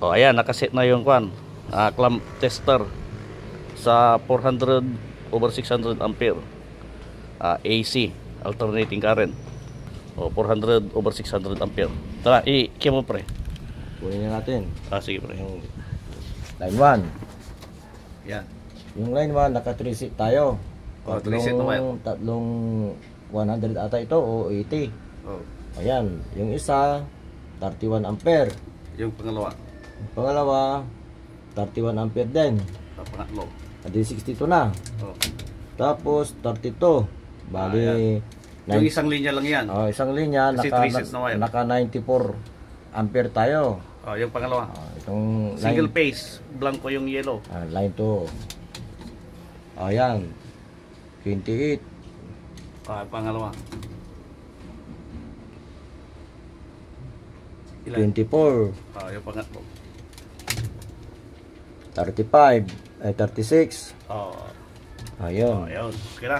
O ayan, nakaset na yung kwan, clamp tester sa 400/600 ampere, AC, alternating current. O 400/600 ampere. Tara, i-kemo pre. Kunin na natin. Sige pre. Yung line 1. Yan. Yung line 1, naka 3 set tayo. Tatlong 100 ata ito o 80. Oh. Ayan, yung isa 31 ampere. Yung pangalawa. Yung pangalawa 31 ampere din. Pangatlo. Adi 62 na. Oh. Tapos 32. Bali yung isang linya lang yan. Oh, isang linya naka 94 ampere tayo. Oh, yung pangalawa. Itong single line, phase, blanco yung yellow. Line 2. Ayan. 28. Pangalawa. 24. Yung pangatlo. 35. 36. Oh. Ayun. Ayun. Okay na.